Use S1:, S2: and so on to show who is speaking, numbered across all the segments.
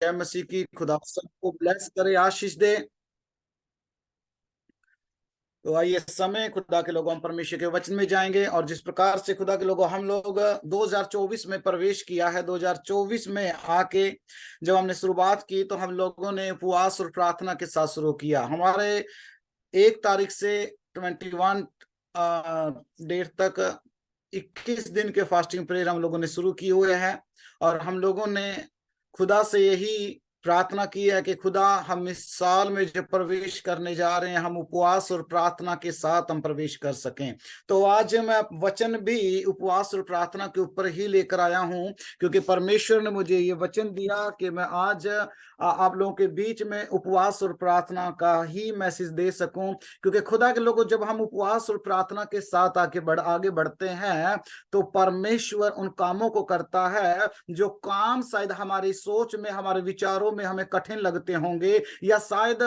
S1: जय मसीह की। खुदा सबको ब्लेस करे, आशीष दे। तो आइए समय खुदा के लोगों हम परमेश्वर के वचन में जाएंगे, और जिस प्रकार से खुदा के लोगों हम लोग 2024 में प्रवेश किया है, 2024 में आके जब हमने शुरुआत की तो हम लोगों ने उपवास और प्रार्थना के साथ शुरू किया। हमारे 1 तारीख से 21 डेट तक 21 दिन के फास्टिंग प्रेयर हम लोगों ने शुरू किए हुए हैं, और हम लोगों ने खुदा से यही प्रार्थना की है कि खुदा हम इस साल में जब प्रवेश करने जा रहे हैं, हम उपवास और प्रार्थना के साथ हम प्रवेश कर सकें। तो आज मैं वचन भी उपवास और प्रार्थना के ऊपर ही लेकर आया हूं, क्योंकि परमेश्वर ने मुझे ये वचन दिया कि मैं आज आप लोगों के बीच में उपवास और प्रार्थना का ही मैसेज दे सकूं। क्योंकि खुदा के लोगों, जब हम उपवास और प्रार्थना के साथ आगे बढ़ते हैं तो परमेश्वर उन कामों को करता है जो काम शायद हमारी सोच में, हमारे विचारों में हमें कठिन लगते होंगे, या शायद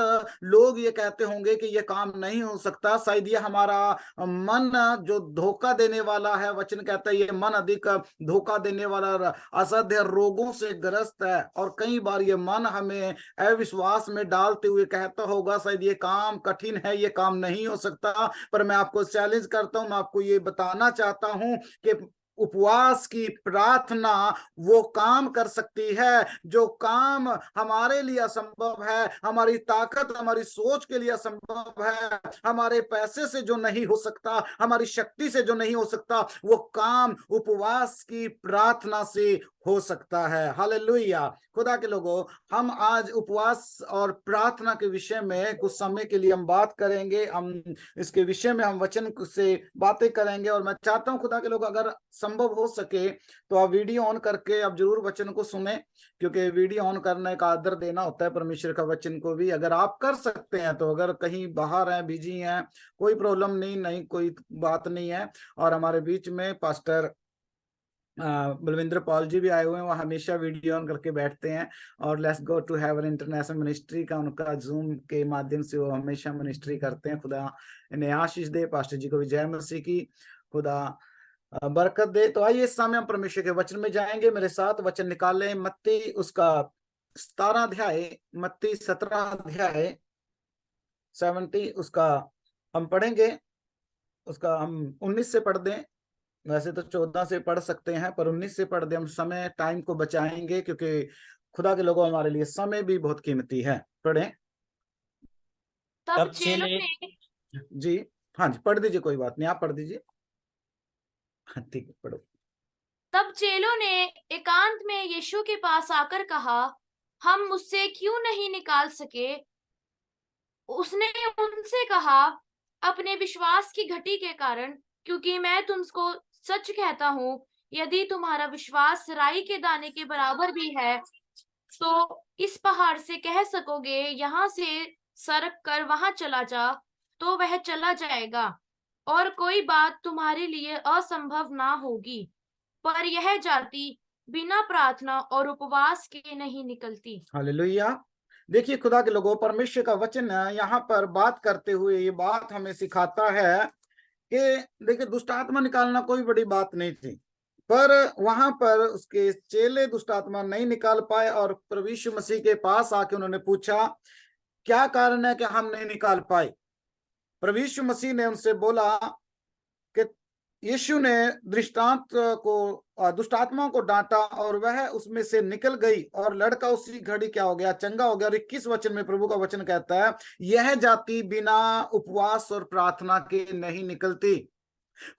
S1: लोग ये कहते होंगे कि ये काम नहीं हो सकता, शायद ये हमारा मन जो धोखा देने वाला है। वचन कहता है ये मन अधिक धोखा देने वाला असाध्य रोगों से ग्रस्त है, और कई बार ये मन हमें अविश्वास में डालते हुए कहता होगा शायद ये काम कठिन है, ये काम नहीं हो सकता। पर मैं आपको चैलेंज करता हूं, मैं आपको ये बताना चाहता हूं कि उपवास की प्रार्थना वो काम कर सकती है जो काम हमारे लिए असंभव है, हमारी ताकत, हमारी सोच के लिए असंभव है, हमारे पैसे से जो नहीं हो सकता, हमारी शक्ति से जो नहीं हो सकता, वो काम उपवास की प्रार्थना से हो सकता है। हालेलुया। खुदा के लोगों, हम आज उपवास और प्रार्थना के विषय में कुछ समय के लिए हम बात करेंगे। हम इसके विषय में हम वचन से बातें करेंगे, और मैं चाहता हूं खुदा के लोग, अगर संभव हो सके तो आप वीडियो ऑन करके आप जरूर वचन को सुने, क्योंकि वीडियो ऑन करने का आदर देना होता है परमेश्वर का वचन को भी। अगर आप कर सकते हैं तो, अगर कहीं बाहर हैं, बिजी हैं, कोई प्रॉब्लम नहीं, कोई बात नहीं है। और हमारे बीच में पास्टर बलविंदर पॉल जी भी आए हुए हैं, वो हमेशा वीडियो ऑन करके बैठते हैं, और let's go to Haven International Ministry का उनका जूम के माध्यम से वो हमेशा मिनिस्ट्री करते हैं। खुदा इन्हें आशीष दे, पास्टर जी को भी जय मसीह की। खुदा बरकत दे। तो आइए इस समय हम परमेश्वर के वचन में जाएंगे। मेरे साथ वचन निकाल लें, मत्ती उसका 17 अध्याय, मत्ती 17 अध्याय 70 उसका हम पढ़ेंगे। उसका हम 19 से पढ़ दें, वैसे तो 14 से पढ़ सकते हैं, पर 19 से पढ़ दे। हम समय टाइम को बचाएंगे, क्योंकि खुदा के लोगों हमारे लिए समय भी बहुत कीमती है। पढ़ें।
S2: तब चेलों ने
S1: जी हाँ जी, पढ़ दीजिए, कोई बात नहीं, आप पढ़ दीजिए। हाँ ठीक है, पढ़ो।
S2: तब चेलों ने एकांत में यीशु के पास आकर कहा, हम मुझसे क्यों नहीं निकाल सके? उसने उनसे कहा, अपने विश्वास की घटी के कारण, क्योंकि मैं तुमको सच कहता हूँ, यदि तुम्हारा विश्वास राई के दाने के बराबर भी है, तो इस पहाड़ से कह सकोगे, यहाँ से सरक कर वहां चला जा, तो वह चला जाएगा, और कोई बात तुम्हारे लिए असंभव ना होगी। पर यह जाति बिना प्रार्थना और उपवास के नहीं निकलती।
S1: हालेलुया। देखिए खुदा के लोगों, परमेश्वर का वचन यहाँ पर बात करते हुए ये बात हमें सिखाता है कि देखिए, दुष्ट आत्मा निकालना कोई बड़ी बात नहीं थी, पर वहां पर उसके चेले दुष्ट आत्मा नहीं निकाल पाए, और प्रभु यीशु मसीह के पास आके उन्होंने पूछा क्या कारण है कि हम नहीं निकाल पाए। प्रभु यीशु मसीह ने उनसे बोला कि यीशु ने दृष्टांत को, दुष्ट आत्माओं को डांटा, और वह उसमें से निकल गई, और लड़का उसी घड़ी क्या हो गया, चंगा हो गया। और 21 वचन में प्रभु का वचन कहता है, यह जाति बिना उपवास और प्रार्थना के नहीं निकलती।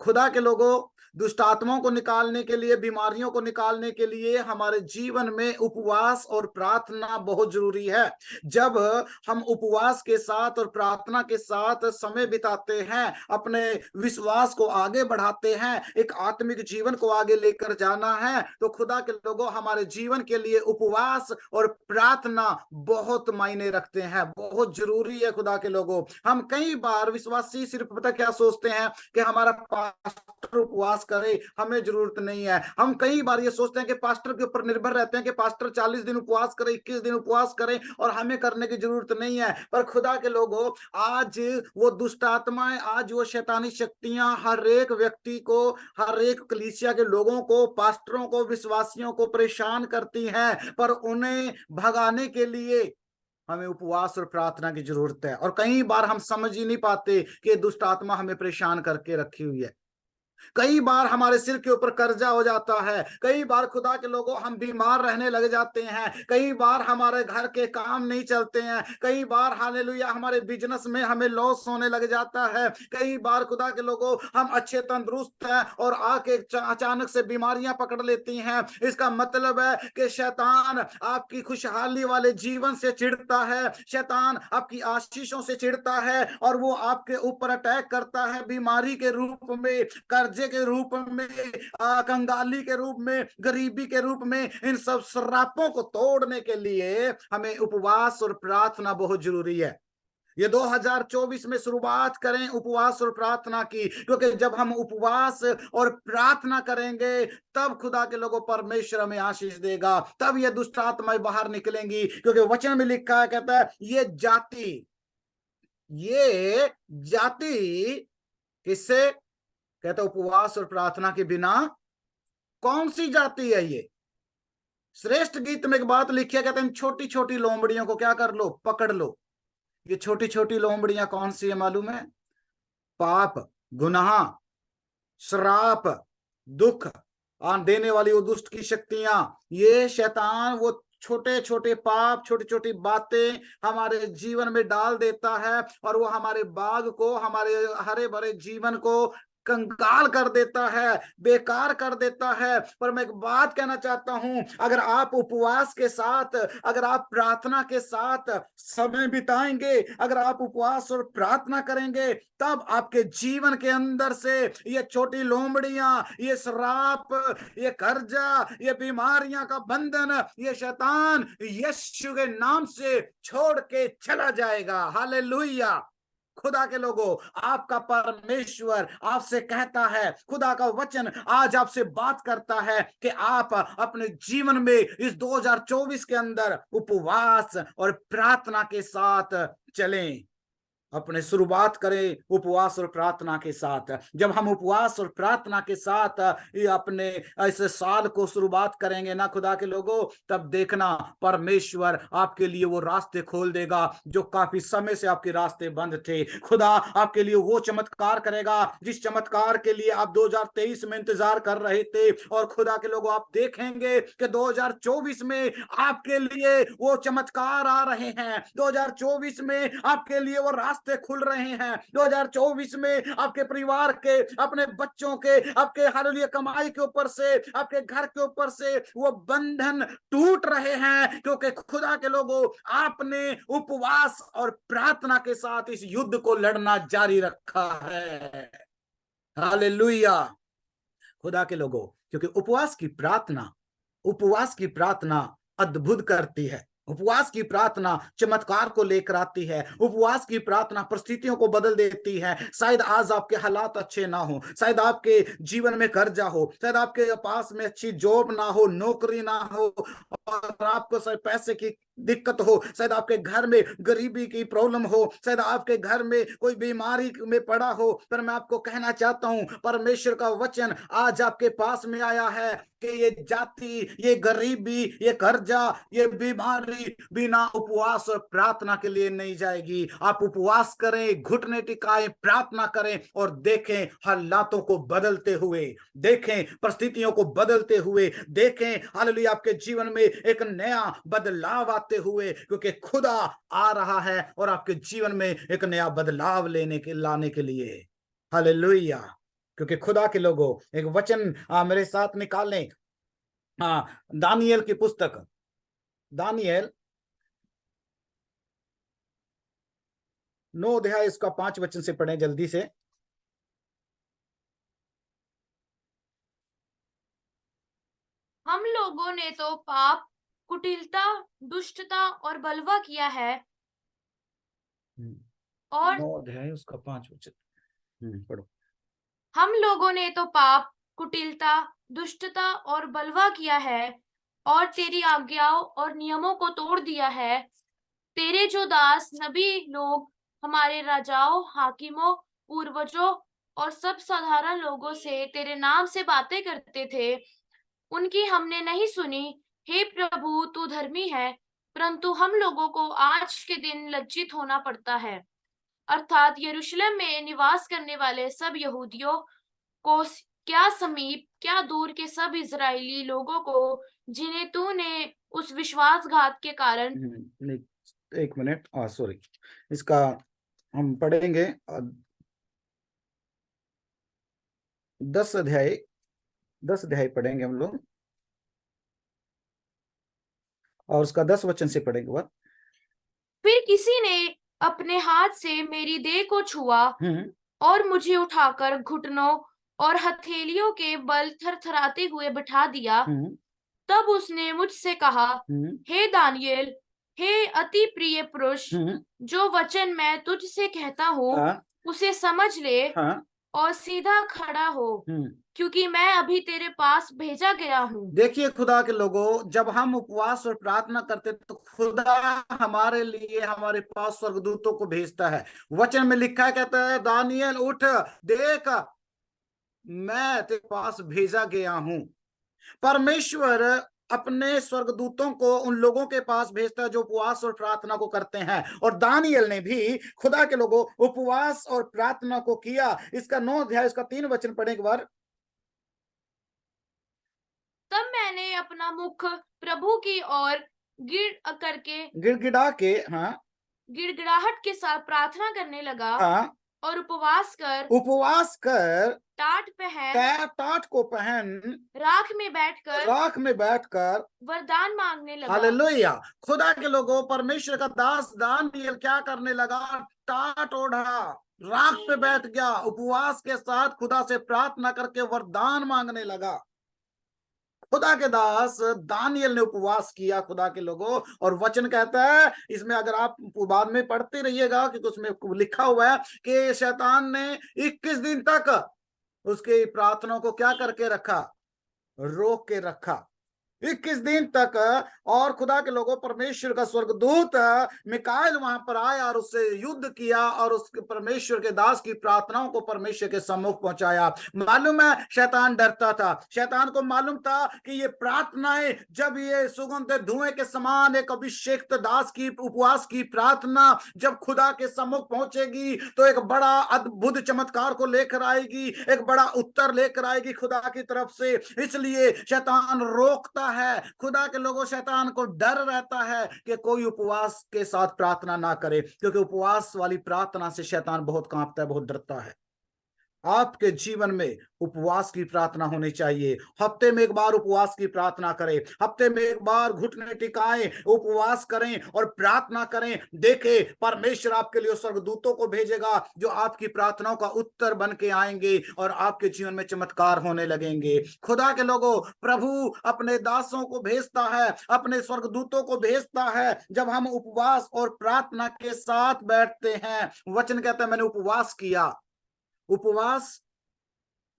S1: खुदा के लोगों, दुष्ट आत्माओं को निकालने के लिए, बीमारियों को निकालने के लिए हमारे जीवन में उपवास और प्रार्थना बहुत जरूरी है। जब हम उपवास के साथ और प्रार्थना के साथ समय बिताते हैं, अपने विश्वास को आगे बढ़ाते हैं, एक आत्मिक जीवन को आगे लेकर जाना है, तो खुदा के लोगों, हमारे जीवन के लिए उपवास और प्रार्थना बहुत मायने रखते हैं, बहुत जरूरी है। खुदा के लोगों, हम कई बार विश्वासी सिर्फ पता क्या सोचते हैं कि हमारा पास्टर उपवास करे, हमें जरूरत नहीं है। हम कई बार ये सोचते हैं कि पास्टर के ऊपर निर्भर रहते हैं कि पास्टर 40 दिन उपवास करे, 21 दिन उपवास करे, और हमें करने की जरूरत नहीं है। पर खुदा के लोगों, आज वो दुष्ट आत्माएं, आज वो शैतानी शक्तियां हर एक व्यक्ति को, हर एक कलीसिया के लोगों को, पास्टरों को, विश्वासियों को परेशान करती हैं। पर उन्हें भगाने के लिए हमें उपवास और प्रार्थना की जरूरत है। और कई बार हम समझ ही नहीं पाते कि दुष्ट आत्मा हमें परेशान करके रखी हुई है। कई बार हमारे सिर के ऊपर कर्जा हो जाता है, कई बार खुदा के लोगों हम बीमार रहने लग जाते हैं, कई बार हमारे घर के काम नहीं चलते हैं, कई बार हालेलुया हमारे बिजनेस में हमें लॉस होने लग जाता है, कई बार खुदा के लोगों हम अच्छे तंदुरुस्त हैं और आके अचानक से बीमारियां पकड़ लेती हैं। इसका मतलब है कि शैतान आपकी खुशहाली वाले जीवन से चिढ़ता है, शैतान आपकी आशीषों से चिढ़ता है, और वो आपके ऊपर अटैक करता है बीमारी के रूप में, कर्जे के रूप में, कंगाली के रूप में, गरीबी के रूप में। इन सब श्रापों को तोड़ने के लिए हमें उपवास और प्रार्थना बहुत जरूरी है। ये 2024 में शुरुआत करें उपवास और प्रार्थना की, क्योंकि जब हम उपवास और प्रार्थना करेंगे तब खुदा के लोगों परमेश्वर हमें आशीष देगा, तब ये दुष्ट आत्माएं बाहर निकलेंगी। क्योंकि वचन में लिखा है, कहता है ये जाति किससे, कहता उपवास और प्रार्थना के बिना कौन सी जाति है ये। श्रेष्ठ गीत में एक बात लिखी है, कहते हैं छोटी छोटी लोमड़ियों को क्या कर लो, पकड़ लो। ये छोटी छोटी लोमड़ियां कौन सी है मालूम है? पाप, गुनाह, श्राप, दुख देने वाली वो दुष्ट की शक्तियां, ये शैतान वो छोटे छोटे पाप, छोटी छोटी बातें हमारे जीवन में डाल देता है, और वो हमारे बाग को, हमारे हरे भरे जीवन को कंगाल कर देता है, बेकार कर देता है। पर मैं एक बात कहना चाहता हूं, अगर आप उपवास के साथ, अगर आप प्रार्थना के साथ समय बिताएंगे, अगर आप उपवास और प्रार्थना करेंगे, तब आपके जीवन के अंदर से ये छोटी लोमड़ियां, ये श्राप, ये कर्जा, ये बीमारियां का बंधन, ये शैतान यीशु के नाम से छोड़ के चला जाएगा। हालेलुया। खुदा के लोगों, आपका परमेश्वर आपसे कहता है, खुदा का वचन आज आपसे बात करता है कि आप अपने जीवन में इस 2024 के अंदर उपवास और प्रार्थना के साथ चलें। अपने शुरुआत करें उपवास और प्रार्थना के साथ। जब हम उपवास और प्रार्थना के साथ ये अपने ऐसे साल को शुरुआत करेंगे ना खुदा के लोगों, तब देखना परमेश्वर आपके लिए वो रास्ते खोल देगा जो काफी समय से आपके रास्ते बंद थे। खुदा आपके लिए वो चमत्कार करेगा जिस चमत्कार के लिए आप 2023 में इंतजार कर रहे थे, और खुदा के लोगों आप देखेंगे कि 2024 में आपके लिए वो चमत्कार आ रहे हैं। 2024 में आपके लिए वो रास्ते खुल रहे हैं। 2024 में आपके परिवार के, अपने बच्चों के, आपके हालेलुया कमाई के ऊपर से, आपके घर के ऊपर से वो बंधन टूट रहे हैं, क्योंकि खुदा के लोगों आपने उपवास और प्रार्थना के साथ इस युद्ध को लड़ना जारी रखा है। हालेलुया। खुदा के लोगों, क्योंकि उपवास की प्रार्थना अद्भुत करती है। उपवास की प्रार्थना चमत्कार को लेकर आती है। उपवास की प्रार्थना परिस्थितियों को बदल देती है। शायद आज आपके हालात अच्छे ना हो, शायद आपके जीवन में कर्जा हो, शायद आपके पास में अच्छी जॉब ना हो, नौकरी ना हो, और आपको शायद पैसे की दिक्कत हो, शायद आपके घर में गरीबी की प्रॉब्लम हो, शायद आपके घर में कोई बीमारी में पड़ा हो। पर मैं आपको कहना चाहता हूं, परमेश्वर का वचन आज आपके पास में आया है कि ये जाति, ये गरीबी, ये कर्जा, ये बीमारी बिना उपवास और प्रार्थना के लिए नहीं जाएगी। आप उपवास करें, घुटने टिकाएं, प्रार्थना करें, और देखें हालातों को बदलते हुए, देखें परिस्थितियों को बदलते हुए, देखें हालेलुया आपके जीवन में एक नया बदलाव आते हुए, क्योंकि खुदा आ रहा है और आपके जीवन में एक नया बदलाव लाने के लिए। हालेलुया। क्योंकि खुदा के लोगों, एक वचन मेरे साथ निकालें। दानियेल की पुस्तक, दानियेल 9 अध्याय इसका 5 वचन से पढ़ें जल्दी से।
S2: हम लोगों ने तो पाप, कुटिलता, दुष्टता और बलवा किया है, और
S1: 9 अध्याय उसका 5 वचन पढ़ो।
S2: हम लोगों ने तो पाप, कुटिलता, दुष्टता और बलवा किया है और तेरी आज्ञाओं और नियमों को तोड़ दिया है। तेरे जो दास नबी लोग हमारे राजाओं, हाकिमों, पूर्वजों और सब साधारण लोगों से तेरे नाम से बातें करते थे, उनकी हमने नहीं सुनी। हे प्रभु, तू धर्मी है, परंतु हम लोगों को आज के दिन लज्जित होना पड़ता है। अर्थात यरूशलेम में निवास करने वाले सब यहूदियों को, क्या समीप क्या दूर के सब इजरायली लोगों को, जिन्हें तूने उस विश्वासघात के कारण।
S1: नहीं, एक मिनट, सॉरी, इसका हम पढ़ेंगे 10 अध्याय, 10 अध्याय पढ़ेंगे हम लोग, और उसका 10 वचन से पढ़ेंगे बाद।
S2: फिर किसी ने अपने हाथ से मेरी देह को छुआ और मुझे उठाकर घुटनों और हथेलियों के बल थरथराते हुए बिठा दिया। तब उसने मुझसे कहा, हे दानियेल, हे अति प्रिय पुरुष, जो वचन मैं तुझसे कहता हूँ उसे समझ ले और सीधा खड़ा हो, क्योंकि मैं अभी तेरे पास भेजा गया हूँ।
S1: देखिए खुदा के लोगों, जब हम उपवास और प्रार्थना करते तो खुदा हमारे लिए हमारे पास स्वर्गदूतों को भेजता है। वचन में लिखा है, कहता है दानियल उठ, देख मैं तेरे पास भेजा गया हूं। परमेश्वर अपने स्वर्गदूतों को उन लोगों के पास भेजता है जो उपवास और प्रार्थना को करते हैं, और दानियल ने भी खुदा के लोगों उपवास और प्रार्थना को किया। इसका 9 अध्याय, इसका 3 वचन पढ़े एक बार।
S2: तब मैंने अपना मुख प्रभु की ओर
S1: गिड़गिड़ा के, हाँ,
S2: गिड़गिड़ाहट के साथ प्रार्थना करने लगा,
S1: हाँ,
S2: और उपवास कर
S1: टाट को पहन
S2: राख में बैठकर
S1: वरदान
S2: मांगने लगा।
S1: हालेलुया। खुदा के लोगों, परमेश्वर का दास दानियल क्या करने लगा? टाट ओढ़ा, राख पे बैठ गया, उपवास के साथ खुदा से प्रार्थना करके वरदान मांगने लगा। खुदा के दास दानियल ने उपवास किया खुदा के लोगों, और वचन कहता है इसमें, अगर आप बाद में पढ़ते रहिएगा, क्योंकि उसमें लिखा हुआ है कि शैतान ने 21 दिन तक उसकी प्रार्थना को क्या करके रखा? रोक के रखा, 21 दिन तक। और खुदा के लोगों, परमेश्वर का स्वर्गदूत मिकाएल वहां पर आया और उससे युद्ध किया, और उस परमेश्वर के दास की प्रार्थनाओं को परमेश्वर के सम्मुख पहुंचाया। मालूम है, शैतान डरता था, शैतान को मालूम था कि ये प्रार्थनाएं, जब ये सुगंध धुएं के समान एक अभिषेक्त दास की उपवास की प्रार्थना जब खुदा के सम्मुख पहुंचेगी तो एक बड़ा अद्भुत चमत्कार को लेकर आएगी, एक बड़ा उत्तर लेकर आएगी खुदा की तरफ से। इसलिए शैतान रोकता है। खुदा के लोगों, शैतान को डर रहता है कि कोई उपवास के साथ प्रार्थना ना करे, क्योंकि उपवास वाली प्रार्थना से शैतान बहुत कांपता है, बहुत डरता है। आपके जीवन में उपवास की प्रार्थना होनी चाहिए। हफ्ते में एक बार उपवास की प्रार्थना करें, हफ्ते में एक बार घुटने टिकाएं, उपवास करें और प्रार्थना करें। देखें, परमेश्वर आपके लिए स्वर्गदूतों को भेजेगा जो आपकी प्रार्थनाओं का उत्तर बन के आएंगे और आपके जीवन में चमत्कार होने लगेंगे। खुदा के लोगों, प्रभु अपने दासों को भेजता है, अपने स्वर्गदूतों को भेजता है जब हम उपवास और प्रार्थना के साथ बैठते हैं। वचन कहता है मैंने उपवास किया। उपवास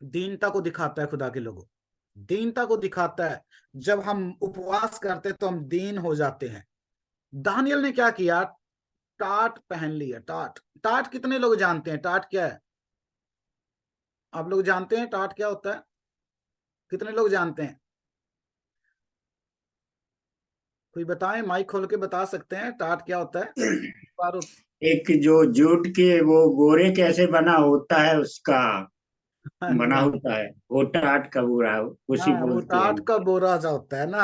S1: दीनता को दिखाता है खुदा के लोगों, दीनता को दिखाता है। जब हम उपवास करते तो हम दीन हो जाते हैं। दानियल ने क्या किया? टाट पहन लिया। टाट, टाट कितने लोग जानते हैं टाट क्या है? आप लोग जानते हैं टाट क्या होता है? कितने लोग जानते हैं? कोई बताएं, माइक खोल के बता सकते हैं टाट क्या होता है?
S3: एक जो जूट के वो बोरे कैसे बना होता है, उसका
S1: हाँ जी,
S3: बना
S1: हाँ,
S3: होता है, वो टाट का बोरा, उसी
S1: हाँ, वो
S3: बोलते हैं।
S1: टाट का बोरा सा होता है ना।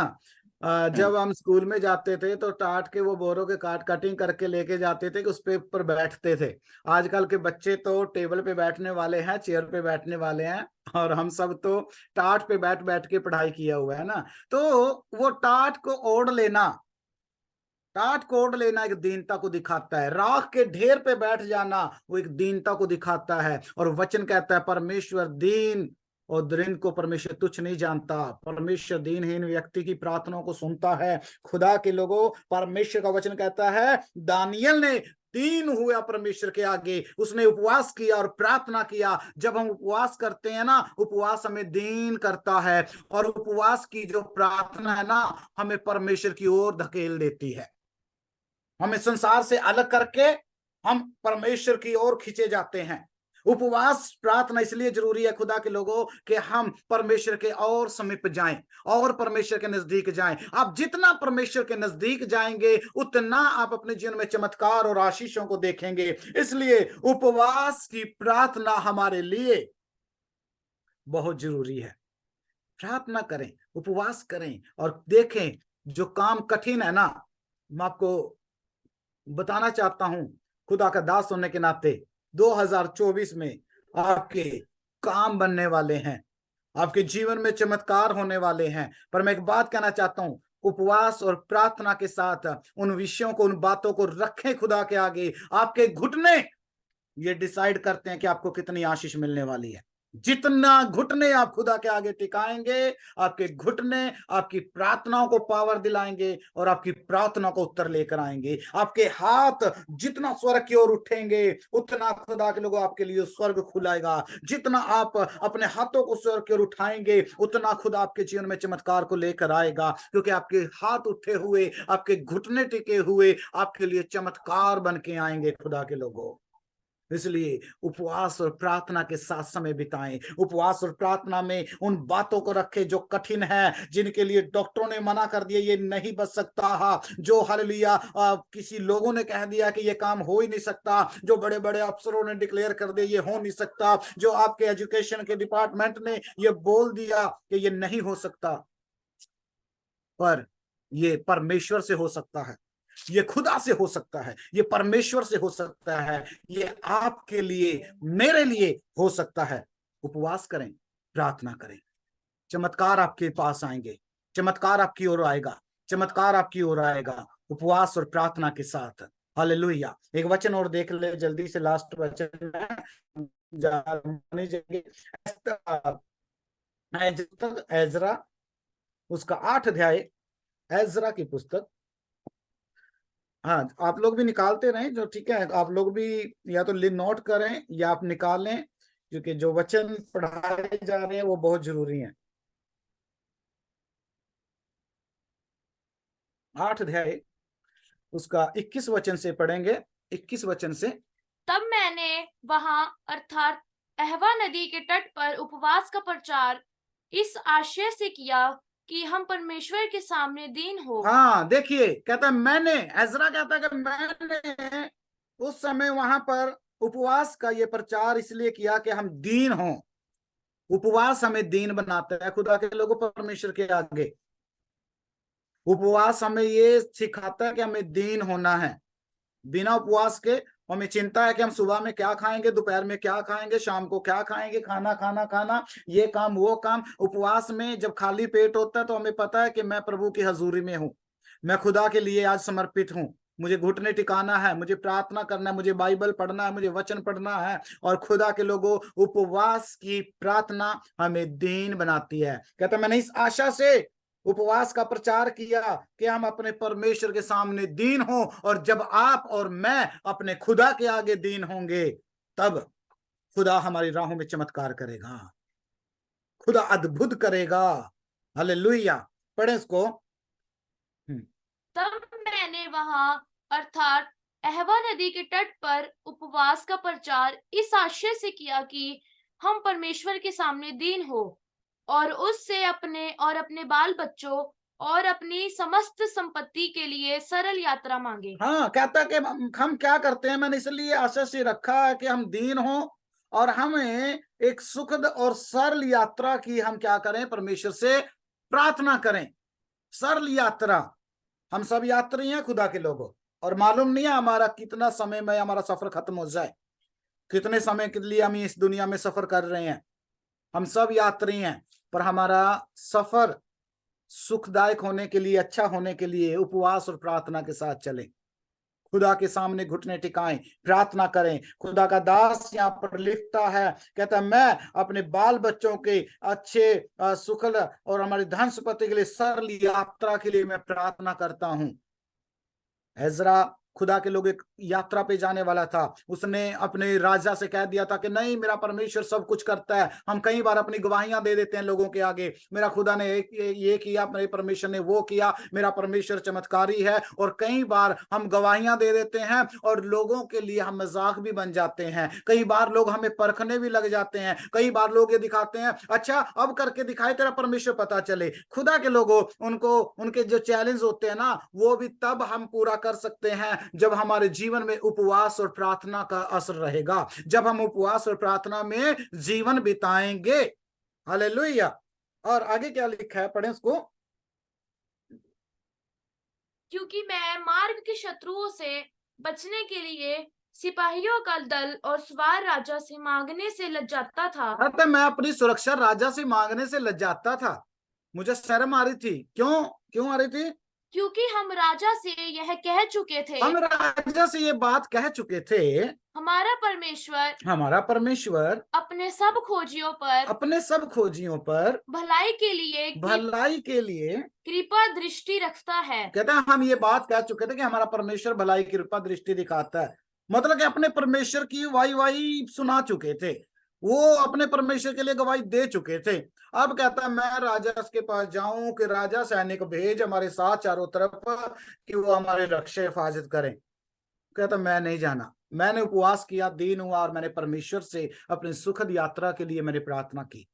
S3: हाँ।
S1: जब हम स्कूल में जाते थे तो टाट के वो बोरों के कटिंग करके लेके जाते थे कि उस पे ऊपर बैठते थे। आजकल के बच्चे तो टेबल पे बैठने वाले हैं, चेयर पे बैठने वाले हैं, और हम सब तो टाट पे बैठ बैठ के पढ़ाई किया हुआ है ना। तो वो टाट को ओढ़ लेना, टाट को ओढ़ लेना एक दीनता को दिखाता है। राख के ढेर पे बैठ जाना वो एक दीनता को दिखाता है। और वचन कहता है परमेश्वर दीन और दरिंद को परमेश्वर तुच्छ नहीं जानता। परमेश्वर दीनहीन व्यक्ति की प्रार्थनाओं को सुनता है। खुदा के लोगों, परमेश्वर का वचन कहता है, दानियल ने दीन हुआ परमेश्वर के आगे, उसने उपवास किया और प्रार्थना किया। जब हम उपवास करते हैं ना, उपवास हमें दीन करता है, और उपवास की जो प्रार्थना है ना, हमें परमेश्वर की ओर धकेल देती है। हमें संसार से अलग करके हम परमेश्वर की ओर खींचे जाते हैं। उपवास प्रार्थना इसलिए जरूरी है खुदा के लोगों, कि हम परमेश्वर के और समीप जाएं और परमेश्वर के नजदीक जाएं। आप जितना परमेश्वर के नजदीक जाएंगे, उतना आप अपने जीवन में चमत्कार और आशीषों को देखेंगे। इसलिए उपवास की प्रार्थना हमारे लिए बहुत जरूरी है। प्रार्थना करें, उपवास करें, और देखें जो काम कठिन है ना, मैं आपको बताना चाहता हूं खुदा का दास होने के नाते, 2024 में आपके काम बनने वाले हैं, आपके जीवन में चमत्कार होने वाले हैं। पर मैं एक बात कहना चाहता हूं, उपवास और प्रार्थना के साथ उन विषयों को, उन बातों को रखें खुदा के आगे। आपके घुटने ये डिसाइड करते हैं कि आपको कितनी आशीष मिलने वाली है। जितना घुटने आप खुदा के आगे टिकाएंगे, आपके घुटने आपकी प्रार्थनाओं को पावर दिलाएंगे और आपकी प्रार्थना को उत्तर लेकर आएंगे। आपके हाथ जितना स्वर्ग की ओर उठेंगे, उतना खुदा के लोगों आपके लिए स्वर्ग खुलाएगा। जितना आप अपने हाथों को स्वर्ग की ओर उठाएंगे, उतना खुदा आपके जीवन में चमत्कार को लेकर आएगा, क्योंकि आपके हाथ उठे हुए, आपके घुटने टिके हुए आपके लिए चमत्कार बन के आएंगे खुदा के लोगों। इसलिए उपवास और प्रार्थना के साथ समय बिताएं। उपवास और प्रार्थना में उन बातों को रखें जो कठिन है, जिनके लिए डॉक्टरों ने मना कर दिया ये नहीं बच सकता है, जो हालेलुया किसी लोगों ने कह दिया कि ये काम हो ही नहीं सकता, जो बड़े बड़े अफसरों ने डिक्लेयर कर दिया ये हो नहीं सकता, जो आपके एजुकेशन के डिपार्टमेंट ने ये बोल दिया कि ये नहीं हो सकता, पर ये परमेश्वर से हो सकता है, ये खुदा से हो सकता है, ये परमेश्वर से हो सकता है, ये आपके लिए, मेरे लिए हो सकता है। उपवास करें, प्रार्थना करें, चमत्कार आपके पास आएंगे, चमत्कार आपकी ओर आएगा, चमत्कार आपकी ओर आएगा उपवास और प्रार्थना के साथ। हालेलुया। एक वचन और देख ले जल्दी से, लास्ट वचन है एजरा, उसका 8 अध्याय, एजरा की पुस्तक। हाँ, आप लोग भी निकालते रहें, जो ठीक है, आप लोग भी या तो नोट करें या आप निकालें, क्योंकि जो वचन पढ़ाए जा रहे हैं वो बहुत जरूरी हैं। 8 अध्याय उसका 21 वचन से पढ़ेंगे, 21 वचन से।
S2: तब मैंने वहां अर्थात अहवा नदी के तट पर उपवास का प्रचार इस आशय से किया कि हम परमेश्वर के सामने दीन हो।
S1: हाँ, देखिए, कहता है मैंने, एजरा कहता है कि मैंने उस समय वहां पर उपवास का ये प्रचार इसलिए किया कि हम दीन हों। उपवास हमें दीन बनाता है खुदा के लोगों, परमेश्वर के आगे। उपवास हमें ये सिखाता है कि हमें दीन होना है। बिना उपवास के हमें चिंता है कि हम सुबह में क्या खाएंगे, दोपहर में क्या खाएंगे, शाम को क्या खाएंगे, खाना खाना खाना, ये काम वो काम। उपवास में जब खाली पेट होता है तो हमें पता है कि मैं प्रभु की हजूरी में हूँ, मैं खुदा के लिए आज समर्पित हूँ, मुझे घुटने टिकाना है, मुझे प्रार्थना करना है, मुझे बाइबल पढ़ना है, मुझे वचन पढ़ना है। और खुदा के लोगों, उपवास की प्रार्थना हमें दीन बनाती है। कहता मैंने इस आशा से उपवास का प्रचार किया कि हम अपने परमेश्वर के सामने दीन हो, और जब आप और मैं अपने खुदा के आगे दीन होंगे, तब खुदा हमारी राहों में चमत्कार करेगा, खुदा अद्भुत करेगा। हालेलुया। पढ़े इसको।
S2: तब मैंने वहां अर्थात अहवा नदी के तट पर उपवास का प्रचार इस आशय से किया कि हम परमेश्वर के सामने दीन हो और उससे अपने और अपने बाल बच्चों और अपनी समस्त संपत्ति के लिए सरल यात्रा मांगे।
S1: हाँ, कहता है कि हम क्या करते हैं, मैंने इसलिए आशा से रखा है कि हम दीन हो और हमें एक सुखद और सरल यात्रा की हम क्या करें, परमेश्वर से प्रार्थना करें। सरल यात्रा, हम सब यात्री हैं खुदा के लोगों, और मालूम नहीं है हमारा कितना समय में हमारा सफर खत्म हो जाए, कितने समय के लिए हम इस दुनिया में सफर कर रहे हैं। हम सब यात्री हैं, पर हमारा सफर सुखदायक होने के लिए, अच्छा होने के लिए उपवास और प्रार्थना के साथ चलें। खुदा के सामने घुटने टिकाएं, प्रार्थना करें। खुदा का दास यहाँ पर लिखता है, कहता है मैं अपने बाल बच्चों के अच्छे सुखल और हमारी धन संपत्ति के लिए सरल यात्रा के लिए मैं प्रार्थना करता हूं। एजरा खुदा के लोग एक यात्रा पे जाने वाला था। उसने अपने राजा से कह दिया था कि नहीं, मेरा परमेश्वर सब कुछ करता है। हम कई बार अपनी गवाहियां दे देते हैं लोगों के आगे, मेरा खुदा ने ये किया, मेरे परमेश्वर ने वो किया, मेरा परमेश्वर चमत्कारी है। और कई बार हम गवाहियां दे देते हैं और लोगों के लिए हम मजाक भी बन जाते हैं। कई बार लोग हमें परखने भी लग जाते हैं। कई बार लोग ये दिखाते हैं, अच्छा अब करके दिखाए तेरा परमेश्वर पता चले। खुदा के लोगों, उनको उनके जो चैलेंज होते हैं ना, वो भी तब हम पूरा कर सकते हैं जब हमारे जीवन में उपवास और प्रार्थना का असर रहेगा, जब हम उपवास और प्रार्थना में जीवन बिताएंगे। हालेलुया। और आगे क्या लिखा है, पढ़ें उसको।
S2: क्योंकि मैं मार्ग के शत्रुओं से बचने के लिए सिपाहियों का दल और सवार राजा से मांगने से लजाता था।
S1: अतः मैं अपनी सुरक्षा राजा से मांगने से लजाता था, मुझे शर्म आ रही थी। क्यों क्यों आ रही थी?
S2: क्योंकि हम राजा से यह कह चुके थे,
S1: हम राजा से ये बात कह चुके थे,
S2: हमारा परमेश्वर अपने सब खोजियों पर भलाई के लिए कृपा दृष्टि रखता है।
S1: कहते हैं हम ये बात कह चुके थे कि हमारा परमेश्वर भलाई की कृपा दृष्टि दिखाता है। मतलब कि अपने परमेश्वर की वाई सुना चुके थे, वो अपने परमेश्वर के लिए गवाही दे चुके थे। अब कहता है मैं राजा के पास जाऊं कि राजा सैनिक भेज हमारे साथ चारों तरफ कि वो हमारे रक्षा हिफाजत करें। कहता मैं नहीं जाना। मैंने उपवास किया, दीन हुआ और मैंने परमेश्वर से अपनी सुखद यात्रा के लिए मैंने प्रार्थना की।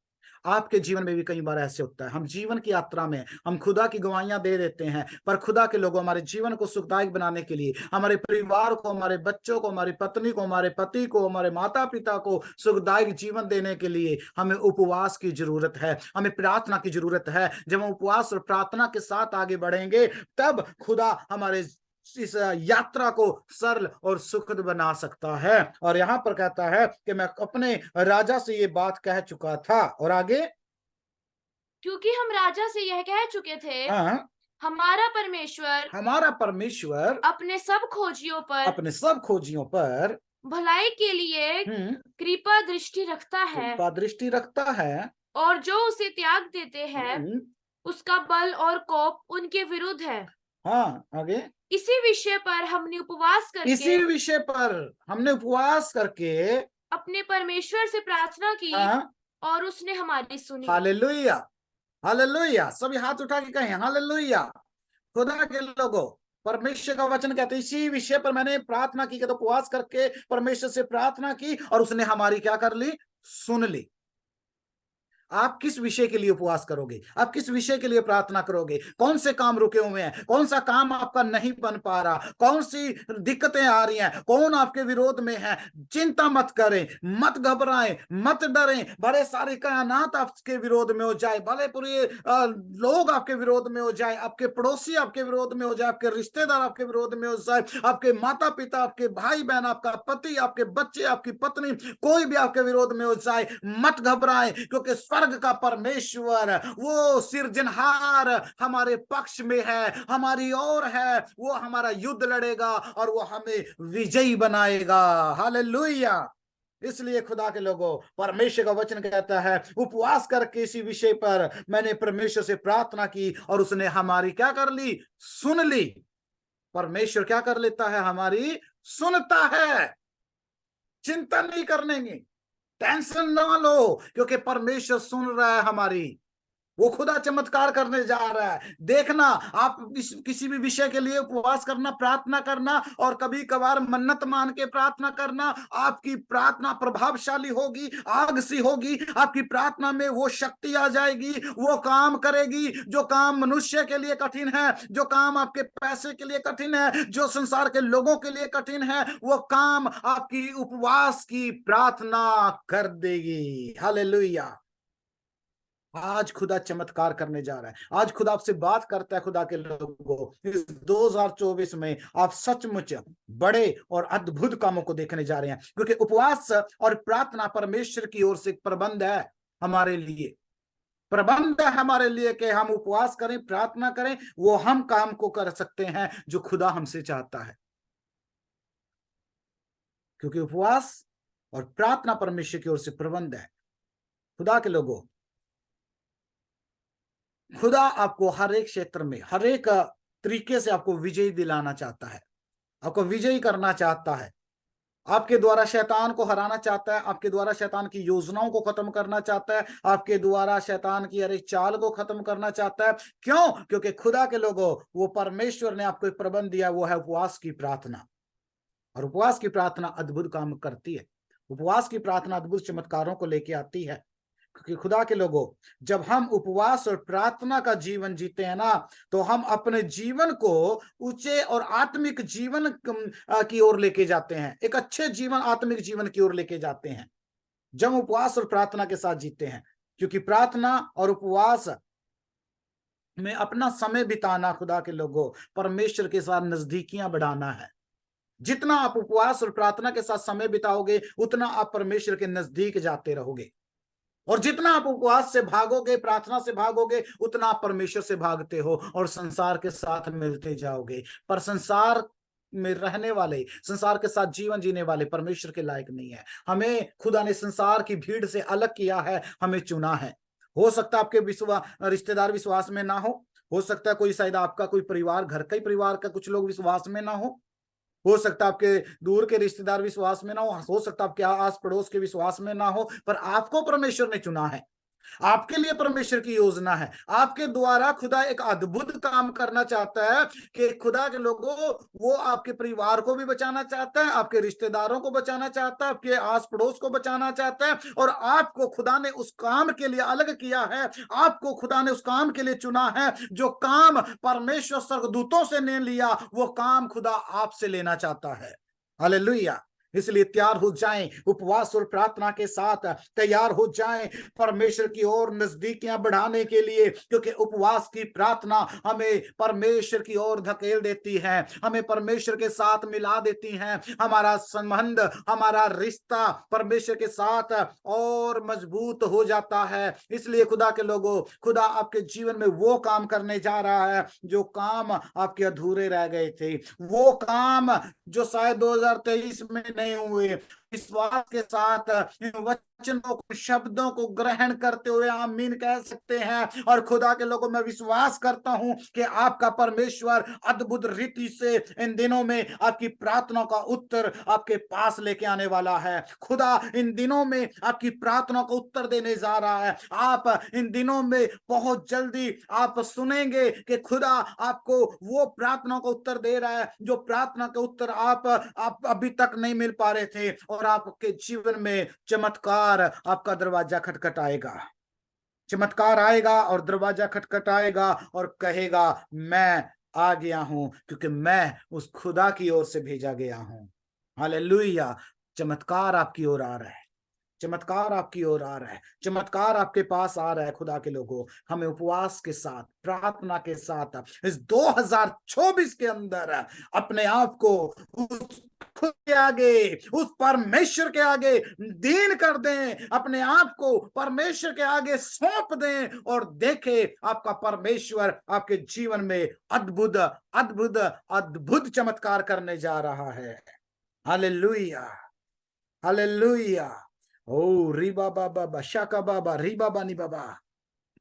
S1: आपके जीवन में भी कई बार ऐसे होता है, हम जीवन की यात्रा में हम खुदा की गवाहियां दे देते हैं, पर खुदा के लोग हमारे जीवन को सुखदायक बनाने के लिए, हमारे परिवार को, हमारे बच्चों को, हमारी पत्नी को, हमारे पति को, हमारे माता पिता को सुखदायक जीवन देने के लिए हमें उपवास की जरूरत है, हमें प्रार्थना की जरूरत है। जब हम उपवास और प्रार्थना के साथ आगे बढ़ेंगे तब खुदा हमारे इस यात्रा को सरल और सुखद बना सकता है। और यहां पर कहता है कि मैं अपने राजा से ये बात कह चुका था। और आगे,
S2: क्योंकि हम राजा से यह कह चुके थे, हमारा परमेश्वर अपने सब खोजियों पर भलाई के लिए कृपा दृष्टि रखता है और जो उसे त्याग देते हैं उसका बल और कोप उनके विरुद्ध है।
S1: हाँ, आगे,
S2: इसी विषय पर हमने उपवास करके अपने परमेश्वर से प्रार्थना की और उसने हमारी सुनी।
S1: Hallelujah, hallelujah. सभी हाथ उठा के कहें हालेलुया। खुदा के लोगों, परमेश्वर का वचन कहते हैं इसी विषय पर मैंने प्रार्थना की, तो उपवास करके परमेश्वर से प्रार्थना की और उसने हमारी क्या कर ली? सुन ली। आप किस विषय के लिए उपवास करोगे? आप किस विषय के लिए प्रार्थना करोगे? कौन से काम रुके हुए हैं? कौन सा काम आपका नहीं बन पा रहा? कौन सी दिक्कतें आ रही हैं? कौन आपके विरोध में है? चिंता मत करें, मत घबराएं, मत डरें। भले सारी कायनात आपके विरोध में हो जाए, भले पूरे लोग आपके विरोध में हो जाए, आपके पड़ोसी आपके विरोध में हो जाए, आपके रिश्तेदार आपके विरोध में हो जाए, आपके माता पिता, आपके भाई बहन, आपका पति, आपके बच्चे, आपकी पत्नी, कोई भी आपके विरोध में हो जाए, मत घबराएं, क्योंकि स्वर्ग का परमेश्वर, वो सिरजनहार हमारे पक्ष में है, हमारी ओर है। वो हमारा युद्ध लड़ेगा और वो हमें विजयी बनाएगा। हालेलुया। इसलिए खुदा के लोगों, परमेश्वर का वचन कहता है उपवास करके इसी विषय पर मैंने परमेश्वर से प्रार्थना की और उसने हमारी क्या कर ली? सुन ली। परमेश्वर क्या कर लेता है? हमारी सुनता है। चिंता नहीं करने की, टेंशन ना लो, क्योंकि परमेश्वर सुन रहा है हमारी। वो खुदा चमत्कार करने जा रहा है। देखना, आप किसी भी विषय के लिए उपवास करना, प्रार्थना करना और कभी कभार मन्नत मान के प्रार्थना करना, आपकी प्रार्थना प्रभावशाली होगी, आग सी होगी। आपकी प्रार्थना में वो शक्ति आ जाएगी, वो काम करेगी। जो काम मनुष्य के लिए कठिन है, जो काम आपके पैसे के लिए कठिन है, जो संसार के लोगों के लिए कठिन है, वो काम आपकी उपवास की प्रार्थना कर देगी। हालेलुया। आज खुदा चमत्कार करने जा रहा है। आज खुदा आपसे बात करता है। खुदा के लोगों, इस 2024 में आप सचमुच बड़े और अद्भुत कामों को देखने जा रहे हैं, क्योंकि उपवास और प्रार्थना परमेश्वर की ओर से एक प्रबंध है हमारे लिए। प्रबंध है हमारे लिए कि हम उपवास करें, प्रार्थना करें, वो हम काम को कर सकते हैं जो खुदा हमसे चाहता है। क्योंकि उपवास और प्रार्थना परमेश्वर की ओर से प्रबंध है। खुदा के लोगों, खुदा आपको हर एक क्षेत्र में, हर एक तरीके से आपको विजयी दिलाना चाहता है, आपको विजयी करना चाहता है। आपके द्वारा शैतान को हराना चाहता है, आपके द्वारा शैतान की योजनाओं को खत्म करना चाहता है, आपके द्वारा शैतान की हर एक चाल को खत्म करना चाहता है। क्यों? क्योंकि खुदा के लोगों, वो परमेश्वर ने आपको एक प्रबंध दिया, वो है उपवास की प्रार्थना। और उपवास की प्रार्थना अद्भुत काम करती है। उपवास की प्रार्थना अद्भुत चमत्कारों को लेके आती है। क्योंकि खुदा के लोगों, जब हम उपवास और प्रार्थना का जीवन जीते हैं ना, तो हम अपने जीवन को ऊंचे और आत्मिक जीवन की ओर लेके जाते हैं, एक अच्छे जीवन, आत्मिक जीवन की ओर लेके जाते हैं, जब उपवास और प्रार्थना के साथ जीते हैं। क्योंकि प्रार्थना और उपवास में अपना समय बिताना, खुदा के लोगों, परमेश्वर के साथ नजदीकियां बढ़ाना है। जितना आप उपवास और प्रार्थना के साथ समय बिताओगे, उतना आप परमेश्वर के नजदीक जाते रहोगे। और जितना आप उपवास से भागोगे, प्रार्थना से भागोगे, उतना आप परमेश्वर से भागते हो और संसार के साथ मिलते जाओगे। पर संसार में रहने वाले, संसार के साथ जीवन जीने वाले परमेश्वर के लायक नहीं है। हमें खुदा ने संसार की भीड़ से अलग किया है, हमें चुना है। हो सकता है आपके रिश्तेदार विश्वास में ना हो सकता है कोई, शायद आपका कोई परिवार, घर का ही परिवार का कुछ लोग विश्वास में ना हो सकता है आपके दूर के रिश्तेदार विश्वास में ना हो सकता है आपके आस पड़ोस के विश्वास में ना हो, पर आपको परमेश्वर ने चुना है। आपके लिए परमेश्वर की योजना है, आपके द्वारा खुदा एक अद्भुत काम करना चाहता है कि खुदा के लोगों, वो आपके परिवार को भी बचाना चाहता है, आपके रिश्तेदारों को बचाना चाहता है, आपके आस पड़ोस को बचाना चाहता है। और आपको खुदा ने उस काम के लिए अलग किया है, आपको खुदा ने उस काम के लिए चुना है। जो काम परमेश्वर स्वर्गदूतों से ने लिया, वो काम खुदा आपसे लेना चाहता है। हालेलुया। इसलिए तैयार हो जाएं, उपवास और प्रार्थना के साथ तैयार हो जाएं परमेश्वर की ओर नजदीकियां बढ़ाने के लिए। क्योंकि उपवास की प्रार्थना हमें परमेश्वर की ओर धकेल देती है, हमें परमेश्वर के साथ मिला देती है। हमारा संबंध, हमारा रिश्ता परमेश्वर के साथ और मजबूत हो जाता है। इसलिए खुदा के लोगों, खुदा आपके जीवन में वो काम करने जा रहा है जो काम आपके अधूरे रह गए थे, वो काम जो शायद 2023 में नहीं हुए। विश्वास के साथ इन वचनों को, शब्दों को ग्रहण करते हुए आमीन कह सकते हैं। और खुदा के लोगों, मैं विश्वास करता हूं कि आपका परमेश्वर अद्भुत रीति से इन दिनों में आपकी प्रार्थना का उत्तर आपके पास लेके आने वाला है। खुदा इन दिनों में आपकी प्रार्थना को उत्तर देने जा रहा है। आप इन दिनों में बहुत जल्दी आप सुनेंगे कि खुदा आपको वो प्रार्थना का उत्तर दे रहा है जो प्रार्थना का उत्तर आप अभी तक नहीं मिल पा रहे थे। और आपके जीवन में चमत्कार, आपका दरवाजा खटखटाएगा, चमत्कार आएगा और दरवाजा खटखटाएगा और कहेगा, मैं आ गया हूं, क्योंकि मैं उस खुदा की ओर से भेजा गया हूं। हालेलुया। चमत्कार आपकी ओर आ रहा है, चमत्कार आपकी ओर आ रहा है, चमत्कार आपके पास आ रहा है। खुदा के लोगों, हमें उपवास के साथ, प्रार्थना के साथ इस 2024 के अंदर अपने आप को उस खुद के आगे, उस परमेश्वर के आगे दीन कर दें, अपने आप को परमेश्वर के आगे सौंप दें और देखें आपका परमेश्वर आपके जीवन में अद्भुत अद्भुत अद्भुत चमत्कार करने जा रहा है। Hallelujah, hallelujah. ओ रीबा बाबा शाका बाबा रीबा बानी बाबा।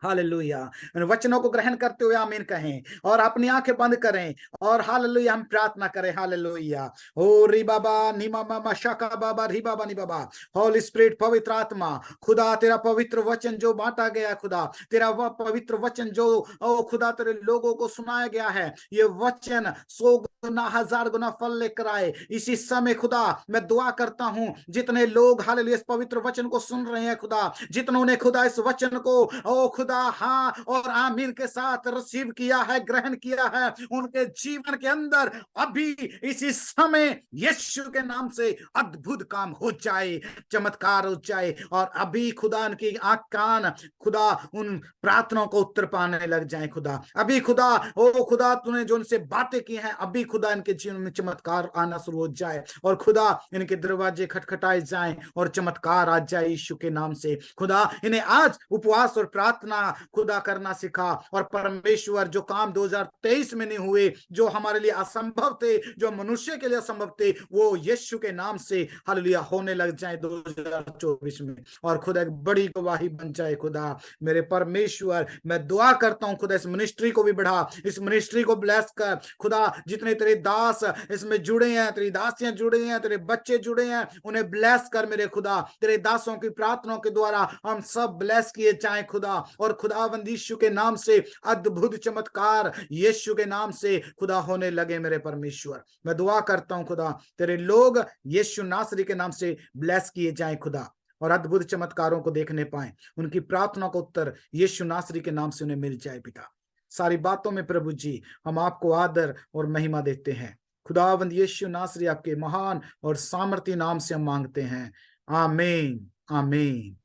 S1: हालेलुया। वचनों को ग्रहण करते हुए आमीन कहें और अपनी आंखें बंद करें और हालेलुया हम प्रार्थना करें। हालेलुया। ओ री बाबा नीमा मामा शाका बाबा री बाबा नी बाबा। होली स्पिरिट, पवित्र आत्मा, खुदा तेरा पवित्र वचन जो बांटा गया, खुदा तेरा वह पवित्र वचन जो ओ खुदा तेरे लोगों को सुनाया गया है, ये वचन 100 गुना 1000 गुना फल लेकर आए। इसी समय खुदा मैं दुआ करता हूं, जितने लोग हालेलुया इस पवित्र वचन को सुन रहे हैं, खुदा जितनों ने खुदा इस वचन को ओ खुदा हाँ और आमीन के साथ रिसीव किया है, ग्रहण किया है, उनके जीवन के अंदर अभी इसी समय यीशु के नाम से अद्भुत काम हो जाए, चमत्कार हो जाए। और अभी खुदा उनकी आंख कान खुदा उन प्रार्थनाओं को उत्तर पाने लग जाए। खुदा अभी खुदा ओ खुदा तूने जो उनसे बातें की हैं, अभी खुदा इनके जीवन में चमत्कार आना शुरू हो जाए और खुदा इनके दरवाजे खटखटाए जाएं और चमत्कार आ जाए यीशु के नाम से। खुदा इन्हें आज उपवास और प्रार्थना करना, खुदा करना सिखा। और परमेश्वर जो काम 2023 में नहीं हुए, जो हमारे लिए असंभव थे, जो मनुष्य के लिए असंभव थे, वो यीशु के नाम से हालेलुया होने लग जाए 2024 में, और खुदा एक बड़ी गवाही बन जाए। खुदा मेरे परमेश्वर, मैं दुआ करता हूं खुदा इस मिनिस्ट्री को भी बढ़ा, इस मिनिस्ट्री को ब्लेस कर खुदा। जितने तेरे दास इसमें जुड़े हैं, तेरी दासियां जुड़े हैं, तेरे बच्चे जुड़े हैं, उन्हें ब्लेस कर मेरे खुदा। तेरे दासों की प्रार्थनाओं के द्वारा हम सब ब्लेस किए जाएं खुदा। और खुदावंद यीशु के नाम से अद्भुत चमत्कार यीशु के नाम से खुदा होने लगे मेरे परमेश्वर। मैं दुआ करता हूं खुदा, तेरे लोग यीशु नासरी के नाम से ब्लेस किए जाएं खुदा, और अद्भुत चमत्कारों को देखने पाए। उनकी प्रार्थना का उत्तर यीशु नासरी के नाम से उन्हें मिल जाए पिता। सारी बातों में प्रभु जी हम आपको आदर और महिमा देते हैं। खुदावंद यीशु नासरी आपके महान और सामर्थी नाम से हम मांगते हैं। आमीन, आमीन।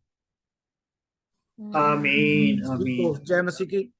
S3: आमीन,
S1: तो
S3: आमीन।
S1: जय मसीह की।